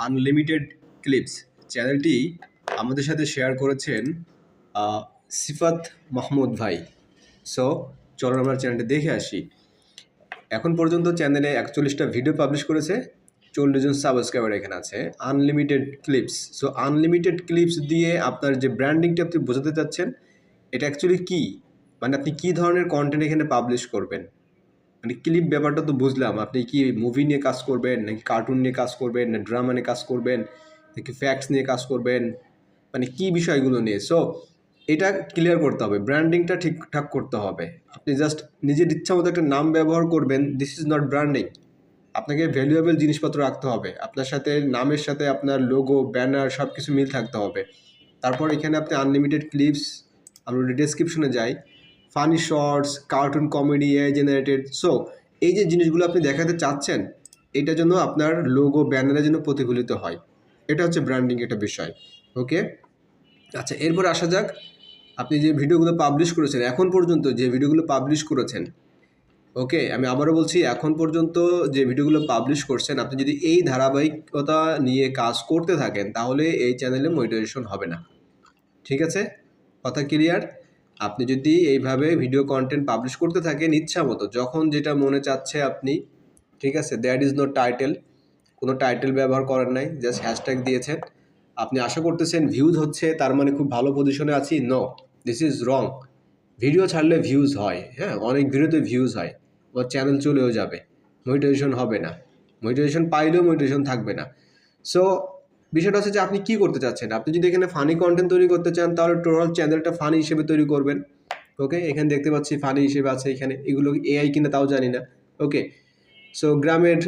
Unlimited clips চ্যানেলটি আমাদের সাথে শেয়ার করেছেন সিফাত মাহমুদ ভাই। সো চলুন আমরা চ্যানেলটি দেখে আসি। এখন পর্যন্ত চ্যানেলে 41টা ভিডিও পাবলিশ করেছে, 40 জন সাবস্ক্রাইবার এখানে আছে। Unlimited clips, so unlimited clips দিয়ে আপনার যে ব্র্যান্ডিংটা আপনি বোঝাতে চাচ্ছেন এটা অ্যাকচুয়ালি কী, মানে আপনি কী ধরনের কন্টেন্ট এখানে পাবলিশ করবেন। মানে ক্লিপ ব্যাপারটা তো বুঝলাম, আপনি কি মুভি নিয়ে কাজ করবেন নাকি কার্টুন নিয়ে কাজ করবেন না ড্রামা নিয়ে কাজ করবেন নাকি ফ্যাক্টস নিয়ে কাজ করবেন, মানে কী বিষয়গুলো নিয়ে। সো এটা ক্লিয়ার করতে হবে, ব্র্যান্ডিংটা ঠিকঠাক করতে হবে। আপনি জাস্ট নিজের ইচ্ছা মতো একটা নাম ব্যবহার করবেন, দিস ইজ নট ব্র্যান্ডিং। আপনাকে ভ্যালুয়েবল জিনিসপত্র রাখতে হবে, আপনার সাথে নামের সাথে আপনার লোগো ব্যানার সব কিছু মিল থাকতে হবে। তারপর এখানে আপনি আনলিমিটেড ক্লিপস, আমরা ডেসক্রিপশনে যাই, funny shorts, cartoon comedy, AI generated. So এই যে জিনিসগুলো আপনি দেখাতে চাচ্ছেন এটা যেন আপনার লোগো ব্যানারে যেন প্রতিফলিত হয়, এটা হচ্ছে ব্র্যান্ডিং একটা বিষয়। ওকে, আচ্ছা এরপর আসা যাক, আপনি যে ভিডিওগুলো পাবলিশ করেছেন এখন পর্যন্ত, যে ভিডিওগুলো পাবলিশ করেছেন, ওকে আমি আবারও বলছি, এখন পর্যন্ত যে ভিডিওগুলো পাবলিশ করছেন আপনি যদি এই ধারাবাহিকতা নিয়ে কাজ করতে থাকেন তাহলে এই চ্যানেলে মনিটাইজেশন হবে না। ঠিক আছে, কথা ক্লিয়ার? আপনি যদি এইভাবে ভিডিও কন্টেন্ট পাবলিশ করতে থাকেন ইচ্ছা মতো, যখন যেটা মনে চাচ্ছে আপনি, ঠিক আছে, দ্যাট ইজ নো টাইটেল, কোনো টাইটেল ব্যবহার করেন নাই, জাস্ট হ্যাশট্যাগ দিয়েছেন, আপনি আশা করতেছেন ভিউজ হচ্ছে তার মানে খুব ভালো পজিশনে আছি। No, this is wrong. Video ছাড়লে ভিউজ হয়, হ্যাঁ অনেক ভিডিওতে ভিউজ হয়, ওর চ্যানেল চলেও যাবে, মনিটাইজেশন হবে না, মনিটাইজেশন পাইলেও মনিটাইজেশন থাকবে না। সো বিষয়টা হচ্ছে যে আপনি কী করতে চাচ্ছেন। আপনি যদি এখানে ফানি কন্টেন্ট তৈরি করতে চান তাহলে টোটাল চ্যানেলটা ফানি হিসেবে তৈরি করবেন। ওকে, এখানে দেখতে পাচ্ছি ফানি হিসেবে আছে, এখানে এগুলো এআই কিনা তাও জানি না। ওকে, সো গ্রামের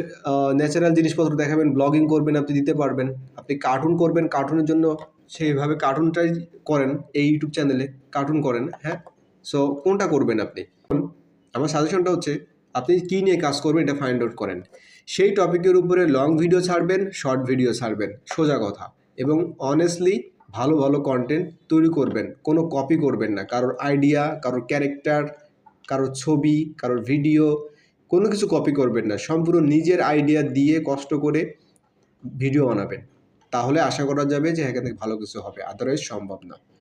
ন্যাচারাল জিনিসপত্র দেখাবেন, ব্লগিং করবেন, আপনি দিতে পারবেন। আপনি কার্টুন করবেন, কার্টুনের জন্য সেইভাবে কার্টুনটাই করেন, এই ইউটিউব চ্যানেলে কার্টুন করেন। হ্যাঁ, সো কোনটা করবেন আপনি? আমার সাজেশনটা হচ্ছে আপনি কী নিয়ে কাজ করবেন এটা ফাইন্ড আউট করেন, সেই টপিকের উপরে লং ভিডিও ছাড়বেন, শর্ট ভিডিও ছাড়বেন, সোজা কথা। এবং অনেস্টলি ভালো ভালো কন্টেন্ট তৈরি করবেন, কোনো কপি করবেন না, কারোর আইডিয়া, কারোর ক্যারেক্টার, কারোর ছবি, কারোর ভিডিও, কোনো কিছু কপি করবেন না, সম্পূর্ণ নিজের আইডিয়া দিয়ে কষ্ট করে ভিডিও বানাবেন। তাহলে আশা করা যাবে যে এখান থেকে ভালো কিছু হবে, আদারওয়াইজ সম্ভব না।